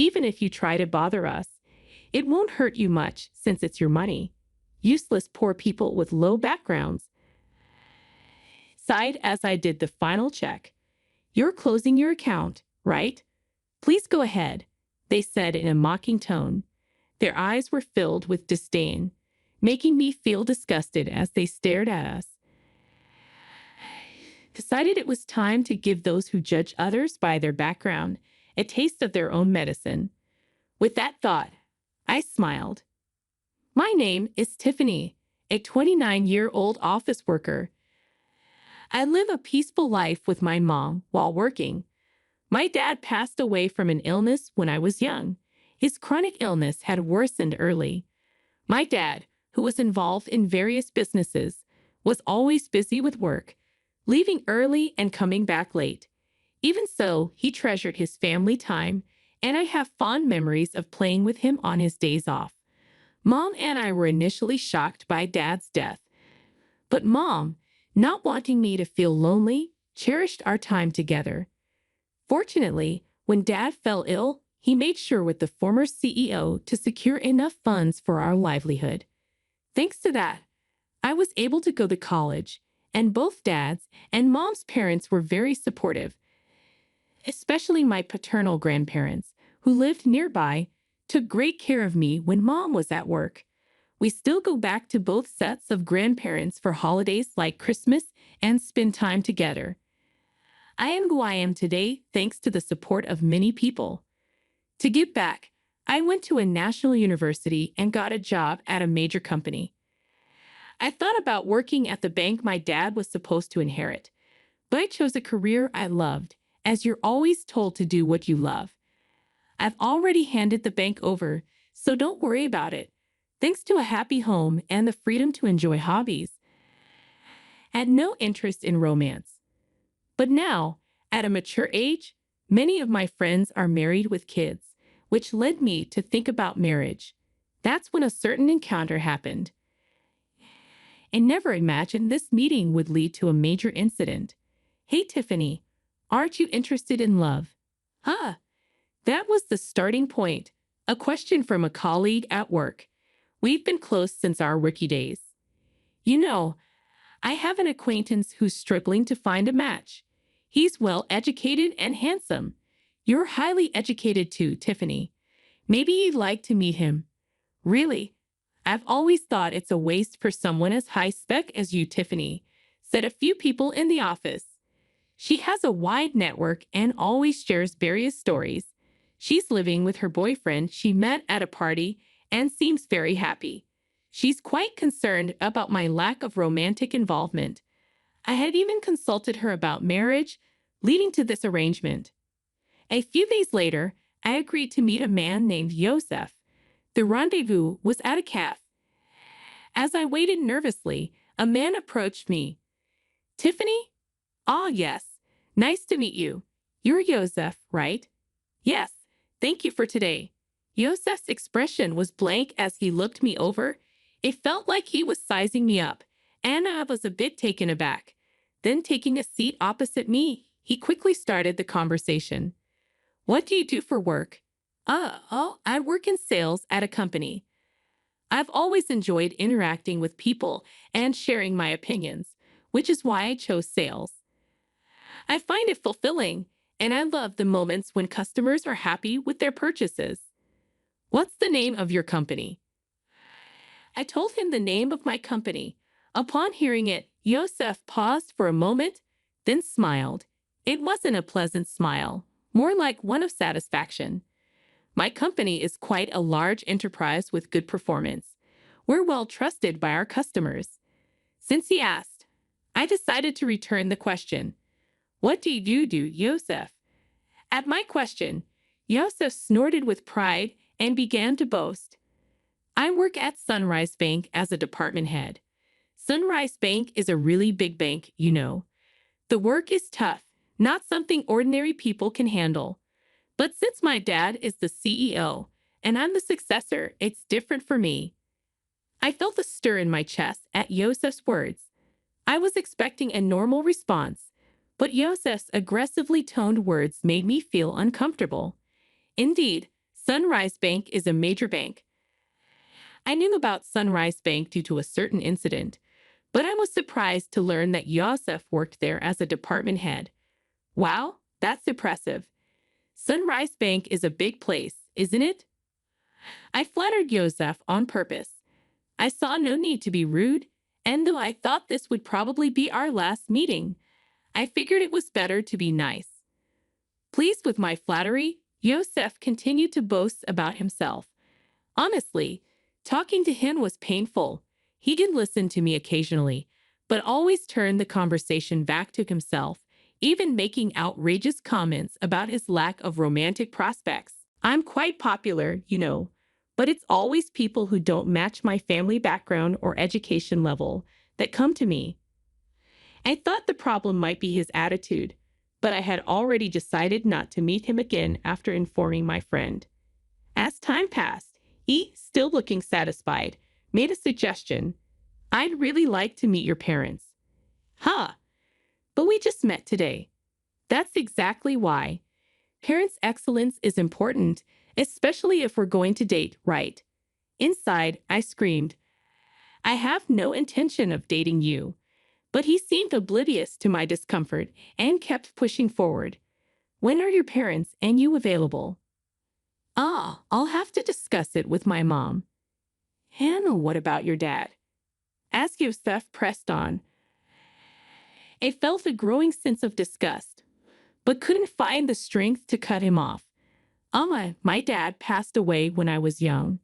Even if you try to bother us, it won't hurt you much since it's your money. Useless poor people with low backgrounds. Sighed as I did the final check. You're closing your account, right? Please go ahead, they said in a mocking tone. Their eyes were filled with disdain, making me feel disgusted as they stared at us. Decided it was time to give those who judge others by their background a taste of their own medicine. With that thought, I smiled. My name is Tiffany, a 29-year-old office worker. I live a peaceful life with my mom while working. My dad passed away from an illness when I was young. His chronic illness had worsened early. My dad, who was involved in various businesses, was always busy with work, leaving early and coming back late. Even so, he treasured his family time, and I have fond memories of playing with him on his days off. Mom and I were initially shocked by Dad's death, but Mom, not wanting me to feel lonely, cherished our time together. Fortunately, when Dad fell ill, he made sure with the former CEO to secure enough funds for our livelihood. Thanks to that, I was able to go to college, and both Dad's and Mom's parents were very supportive, especially my paternal grandparents, who lived nearby, took great care of me when Mom was at work. We still go back to both sets of grandparents for holidays like Christmas and spend time together. I am who I am today thanks to the support of many people. To give back, I went to a national university and got a job at a major company. I thought about working at the bank my dad was supposed to inherit, but I chose a career I loved, as you're always told to do what you love. I've already handed the bank over, so don't worry about it. Thanks to a happy home and the freedom to enjoy hobbies. I had no interest in romance. But now, at a mature age, many of my friends are married with kids, which led me to think about marriage. That's when a certain encounter happened. I never imagined this meeting would lead to a major incident. Hey, Tiffany, aren't you interested in love? Huh. That was the starting point. A question from a colleague at work. We've been close since our rookie days. You know, I have an acquaintance who's struggling to find a match. He's well-educated and handsome. You're highly educated too, Tiffany. Maybe you'd like to meet him. Really? I've always thought it's a waste for someone as high-spec as you, Tiffany, said a few people in the office. She has a wide network and always shares various stories. She's living with her boyfriend she met at a party and seems very happy. She's quite concerned about my lack of romantic involvement. I had even consulted her about marriage, leading to this arrangement. A few days later, I agreed to meet a man named Joseph. The rendezvous was at a cafe. As I waited nervously, a man approached me. Tiffany? Ah, yes. Nice to meet you. You're Joseph, right? Yes. Thank you for today. Joseph's expression was blank as he looked me over. It felt like he was sizing me up, and I was a bit taken aback. Then, taking a seat opposite me, he quickly started the conversation. What do you do for work? I work in sales at a company. I've always enjoyed interacting with people and sharing my opinions, which is why I chose sales. I find it fulfilling, and I love the moments when customers are happy with their purchases. What's the name of your company? I told him the name of my company. Upon hearing it, Joseph paused for a moment, then smiled. It wasn't a pleasant smile, more like one of satisfaction. My company is quite a large enterprise with good performance. We're well trusted by our customers. Since he asked, I decided to return the question. What do you do, Joseph? At my question, Joseph snorted with pride and began to boast. I work at Sunrise Bank as a department head. Sunrise Bank is a really big bank, you know. The work is tough, not something ordinary people can handle. But since my dad is the CEO and I'm the successor, it's different for me. I felt a stir in my chest at Joseph's words. I was expecting a normal response, but Joseph's aggressively toned words made me feel uncomfortable. Indeed, Sunrise Bank is a major bank. I knew about Sunrise Bank due to a certain incident, but I was surprised to learn that Yosef worked there as a department head. Wow, that's impressive. Sunrise Bank is a big place, isn't it? I flattered Yosef on purpose. I saw no need to be rude, and though I thought this would probably be our last meeting, I figured it was better to be nice. Pleased with my flattery, Yosef continued to boast about himself. Honestly, talking to him was painful. He did listen to me occasionally, but always turned the conversation back to himself, even making outrageous comments about his lack of romantic prospects. I'm quite popular, but it's always people who don't match my family background or education level that come to me. I thought the problem might be his attitude, but I had already decided not to meet him again after informing my friend. As time passed, he, still looking satisfied, made a suggestion. I'd really like to meet your parents. Huh, but we just met today. That's exactly why. Parents' excellence is important, especially if we're going to date, right? Inside, I screamed, I have no intention of dating you. But he seemed oblivious to my discomfort and kept pushing forward. When are your parents and you available? I'll have to discuss it with my mom. And what about your dad? As Yosef pressed on, I felt a growing sense of disgust, but couldn't find the strength to cut him off. My dad passed away when I was young.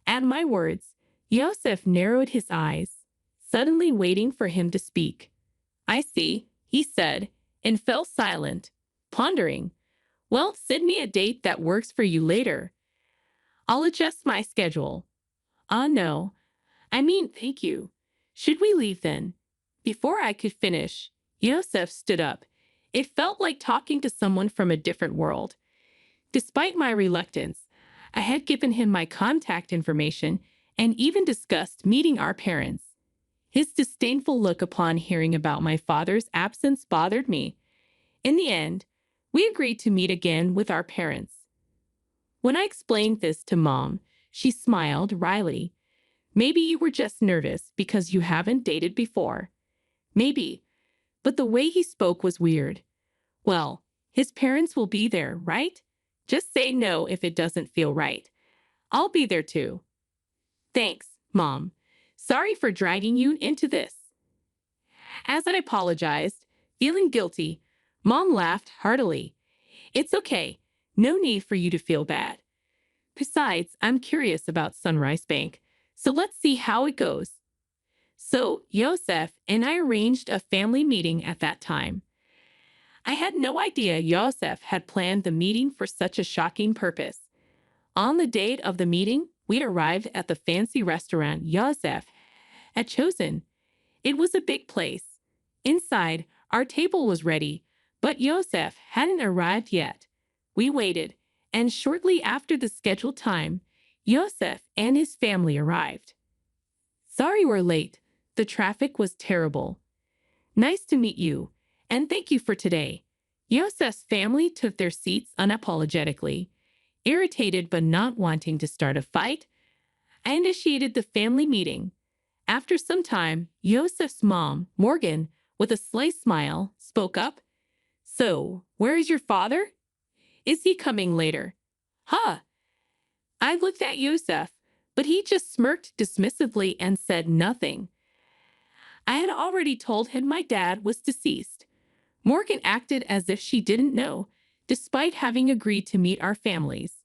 At my words, Yosef narrowed his eyes, suddenly waiting for him to speak. I see, he said, and fell silent, pondering. Well, send me a date that works for you later. I'll adjust my schedule. No. Thank you. Should we leave then? Before I could finish, Yosef stood up. It felt like talking to someone from a different world. Despite my reluctance, I had given him my contact information and even discussed meeting our parents. His disdainful look upon hearing about my father's absence bothered me. In the end, we agreed to meet again with our parents. When I explained this to Mom, she smiled wryly. Maybe you were just nervous because you haven't dated before. Maybe, but the way he spoke was weird. Well, his parents will be there, right? Just say no if it doesn't feel right. I'll be there too. Thanks, Mom. Sorry for dragging you into this. As I apologized, feeling guilty, Mom laughed heartily. It's okay. No need for you to feel bad. Besides, I'm curious about Sunrise Bank, so let's see how it goes. So, Yosef and I arranged a family meeting at that time. I had no idea Yosef had planned the meeting for such a shocking purpose. On the date of the meeting, we arrived at the fancy restaurant Yosef had chosen. It was a big place. Inside, our table was ready, but Yosef hadn't arrived yet. We waited, and shortly after the scheduled time, Yosef and his family arrived. Sorry we're late. The traffic was terrible. Nice to meet you, and thank you for today. Yosef's family took their seats unapologetically. Irritated but not wanting to start a fight, I initiated the family meeting. After some time, Yosef's mom, Morgan, with a sly smile, spoke up. So, where is your father? Is he coming later? Huh. I looked at Yosef, but he just smirked dismissively and said nothing. I had already told him my dad was deceased. Morgan acted as if she didn't know, despite having agreed to meet our families.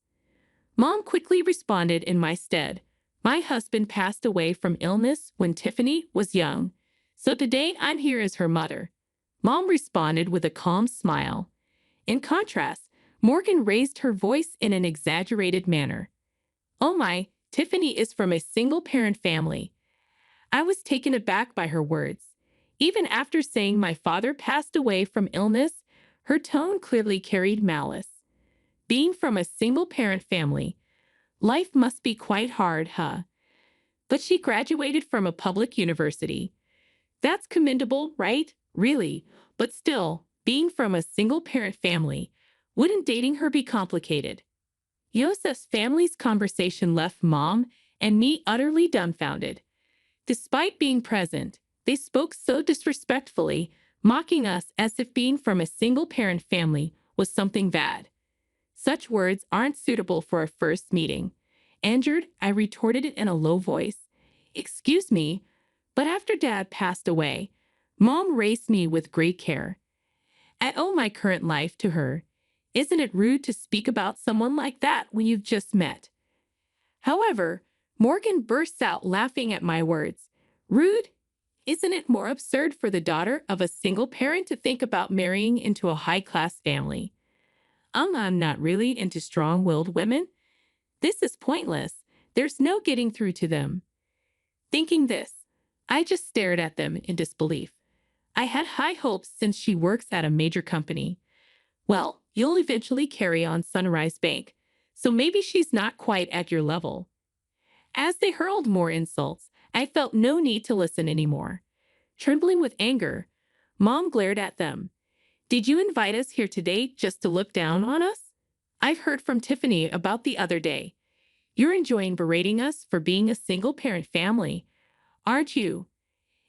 Mom quickly responded in my stead. My husband passed away from illness when Tiffany was young, so today I'm here as her mother. Mom responded with a calm smile. In contrast, Morgan raised her voice in an exaggerated manner. Oh my, Tiffany is from a single-parent family. I was taken aback by her words. Even after saying my father passed away from illness, her tone clearly carried malice. Being from a single-parent family, life must be quite hard, huh? But she graduated from a public university. That's commendable, right? Really. But still, being from a single-parent family, wouldn't dating her be complicated? Yosef's family's conversation left Mom and me utterly dumbfounded. Despite being present, they spoke so disrespectfully, mocking us as if being from a single-parent family was something bad. Such words aren't suitable for a first meeting. Angered, I retorted it in a low voice. Excuse me, but after Dad passed away, Mom raised me with great care. I owe my current life to her. Isn't it rude to speak about someone like that when you've just met? However, Morgan bursts out laughing at my words. Rude? Isn't it more absurd for the daughter of a single parent to think about marrying into a high-class family? I'm not really into strong-willed women. This is pointless. There's no getting through to them. Thinking this, I just stared at them in disbelief. I had high hopes since she works at a major company. Well, you'll eventually carry on Sunrise Bank, so maybe she's not quite at your level. As they hurled more insults, I felt no need to listen anymore. Trembling with anger, Mom glared at them. Did you invite us here today just to look down on us? I've heard from Tiffany about the other day. You're enjoying berating us for being a single-parent family, aren't you?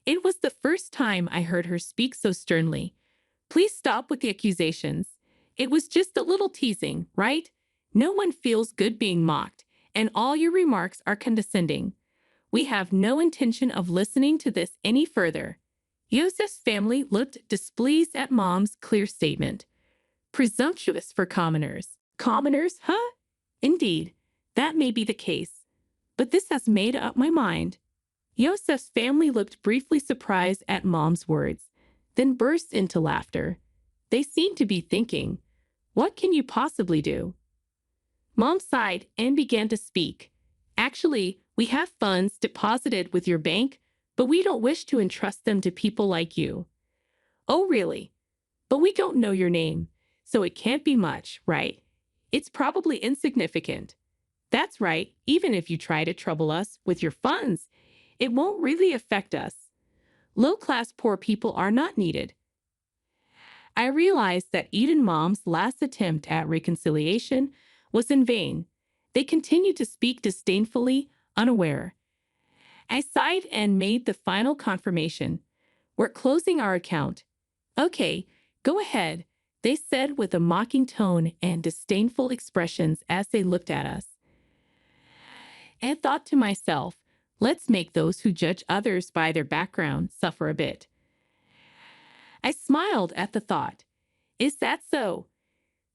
It was the first time I heard her speak so sternly. Please stop with the accusations. It was just a little teasing, right? No one feels good being mocked, and all your remarks are condescending. We have no intention of listening to this any further. Yosef's family looked displeased at Mom's clear statement. Presumptuous for commoners. Commoners, huh? Indeed, that may be the case. But this has made up my mind. Yosef's family looked briefly surprised at Mom's words, then burst into laughter. They seemed to be thinking, what can you possibly do? Mom sighed and began to speak. Actually, we have funds deposited with your bank, but we don't wish to entrust them to people like you. Oh, really? But we don't know your name, so it can't be much, right? It's probably insignificant. That's right, even if you try to trouble us with your funds, it won't really affect us. Low-class poor people are not needed. I realized that Eden Mom's last attempt at reconciliation was in vain. They continued to speak disdainfully, unaware. I sighed and made the final confirmation. We're closing our account. Okay, go ahead, they said with a mocking tone and disdainful expressions as they looked at us. I thought to myself, let's make those who judge others by their background suffer a bit. I smiled at the thought. Is that so?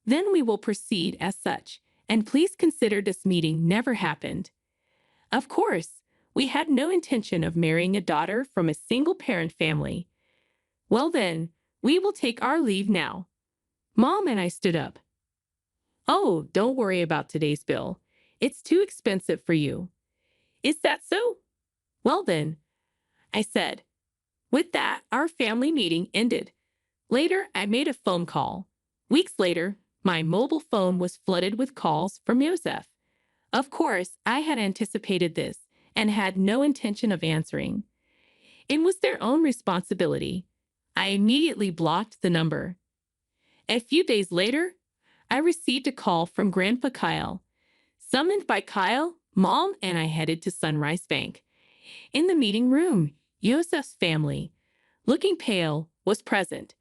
Then we will proceed as such, and please consider this meeting never happened. Of course, we had no intention of marrying a daughter from a single-parent family. Well then, we will take our leave now. Mom and I stood up. Oh, don't worry about today's bill. It's too expensive for you. Is that so? Well then, I said. With that, our family meeting ended. Later, I made a phone call. Weeks later, my mobile phone was flooded with calls from Yosef. Of course, I had anticipated this and had no intention of answering. It was their own responsibility. I immediately blocked the number. A few days later, I received a call from Grandpa Kyle. Summoned by Kyle, Mom and I headed to Sunrise Bank. In the meeting room, Yosef's family, looking pale, was present.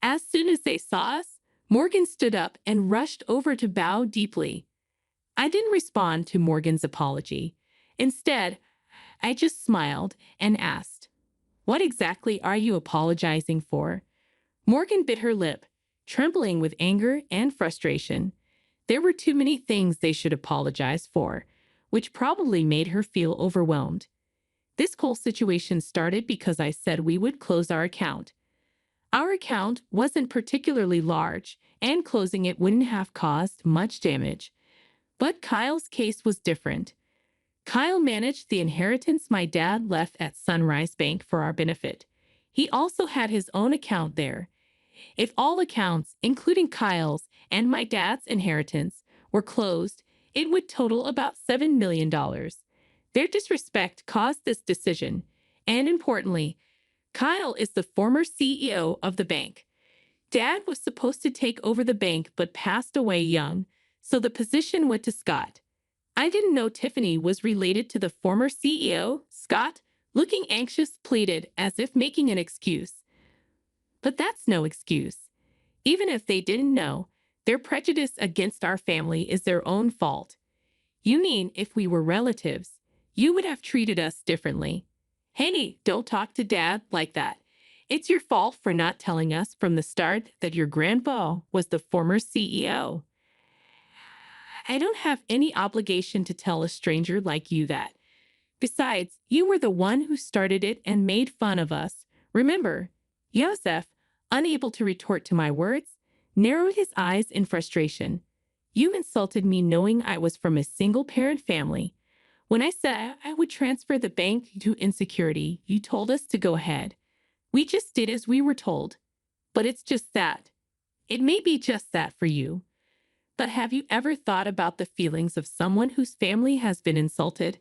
As soon as they saw us, Morgan stood up and rushed over to bow deeply. I didn't respond to Morgan's apology. Instead, I just smiled and asked, "What exactly are you apologizing for?" Morgan bit her lip, trembling with anger and frustration. There were too many things they should apologize for, which probably made her feel overwhelmed. This whole situation started because I said we would close our account. Our account wasn't particularly large, and closing it wouldn't have caused much damage. But Kyle's case was different. Kyle managed the inheritance my dad left at Sunrise Bank for our benefit. He also had his own account there. If all accounts, including Kyle's and my dad's inheritance, were closed, it would total about $7 million. Their disrespect caused this decision, and importantly, Kyle is the former CEO of the bank. Dad was supposed to take over the bank but passed away young, So the position went to Scott. I didn't know Tiffany was related to the former CEO. Scott, looking anxious, pleaded as if making an excuse. But that's no excuse. Even if they didn't know, their prejudice against our family is their own fault. You mean if we were relatives, you would have treated us differently? Hey, don't talk to Dad like that. It's your fault for not telling us from the start that your grandpa was the former CEO. I don't have any obligation to tell a stranger like you that. Besides, you were the one who started it and made fun of us. Remember, Yosef, unable to retort to my words, narrowed his eyes in frustration. You insulted me knowing I was from a single-parent family. When I said I would transfer the bank to insecurity, you told us to go ahead. We just did as we were told. But it's just that. It may be just that for you. But have you ever thought about the feelings of someone whose family has been insulted?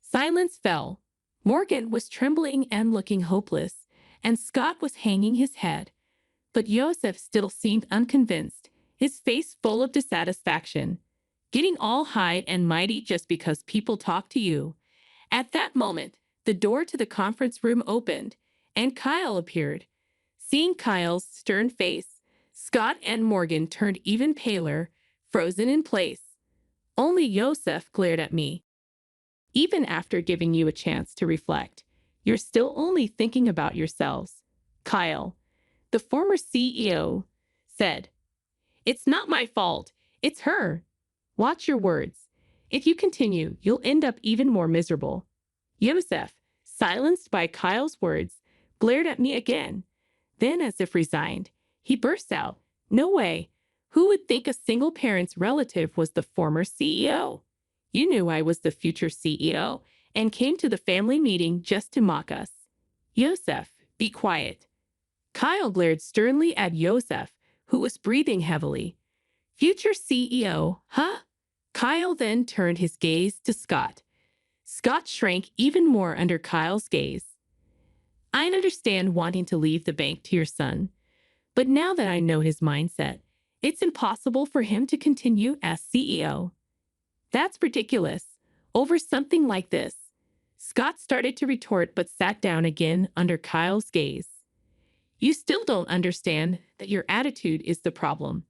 Silence fell. Morgan was trembling and looking hopeless, and Scott was hanging his head. But Yosef still seemed unconvinced, his face full of dissatisfaction. Getting all high and mighty just because people talk to you. At that moment, the door to the conference room opened, and Kyle appeared. Seeing Kyle's stern face, Scott and Morgan turned even paler, frozen in place. Only Yosef glared at me. Even after giving you a chance to reflect, you're still only thinking about yourselves. Kyle, the former CEO, said, "It's not my fault. It's her. Watch your words. If you continue, you'll end up even more miserable." Yosef, silenced by Kyle's words, glared at me again. Then, as if resigned, he burst out, "No way. Who would think a single parent's relative was the former CEO? You knew I was the future CEO and came to the family meeting just to mock us." Yosef, be quiet. Kyle glared sternly at Yosef, who was breathing heavily. Future CEO, huh? Kyle then turned his gaze to Scott. Scott shrank even more under Kyle's gaze. I understand wanting to leave the bank to your son, but now that I know his mindset, it's impossible for him to continue as CEO. That's ridiculous. Over something like this. Scott started to retort but sat down again under Kyle's gaze. You still don't understand that your attitude is the problem.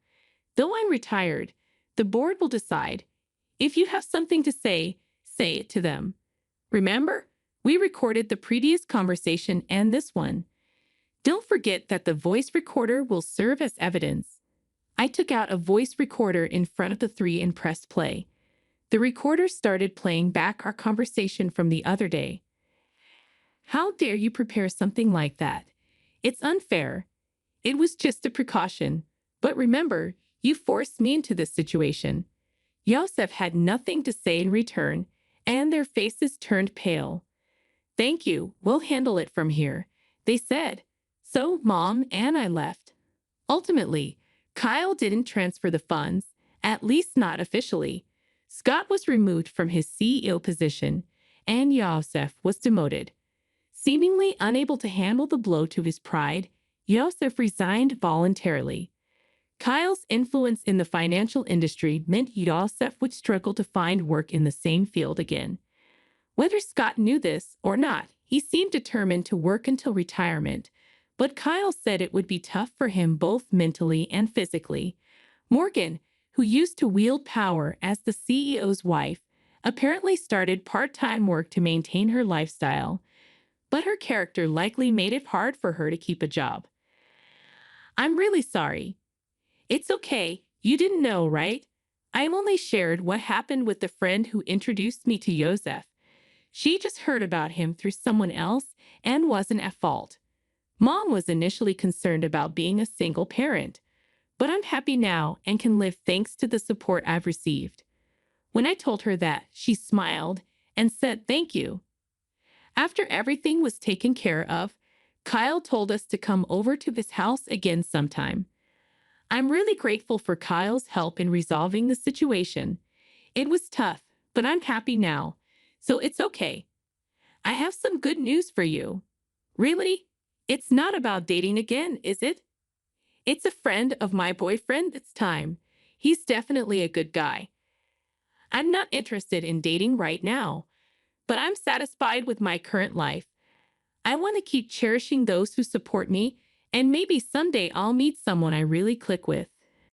Though I'm retired, the board will decide. If you have something to say it to them. Remember, we recorded the previous conversation and this one. Don't forget that the voice recorder will serve as evidence. I took out a voice recorder in front of the three and pressed play. The recorder started playing back our conversation from the other day. How dare you prepare something like that? It's unfair. It was just a precaution. But remember, you forced me into this situation. Yosef had nothing to say in return, and their faces turned pale. Thank you, we'll handle it from here, they said. So Mom and I left. Ultimately, Kyle didn't transfer the funds, at least not officially. Scott was removed from his CEO position, and Yosef was demoted. Seemingly unable to handle the blow to his pride, Yosef resigned voluntarily. Kyle's influence in the financial industry meant Yosef would struggle to find work in the same field again. Whether Scott knew this or not, he seemed determined to work until retirement, but Kyle said it would be tough for him both mentally and physically. Morgan, who used to wield power as the CEO's wife, apparently started part-time work to maintain her lifestyle, but her character likely made it hard for her to keep a job. I'm really sorry. It's okay. You didn't know, right? I only shared what happened with the friend who introduced me to Yosef. She just heard about him through someone else and wasn't at fault. Mom was initially concerned about being a single parent, but I'm happy now and can live thanks to the support I've received. When I told her that, she smiled and said thank you. After everything was taken care of, Kyle told us to come over to his house again sometime. I'm really grateful for Kyle's help in resolving the situation. It was tough, but I'm happy now, so it's okay. I have some good news for you. Really? It's not about dating again, is it? It's a friend of my boyfriend this time. He's definitely a good guy. I'm not interested in dating right now, but I'm satisfied with my current life. I want to keep cherishing those who support me, and maybe someday I'll meet someone I really click with.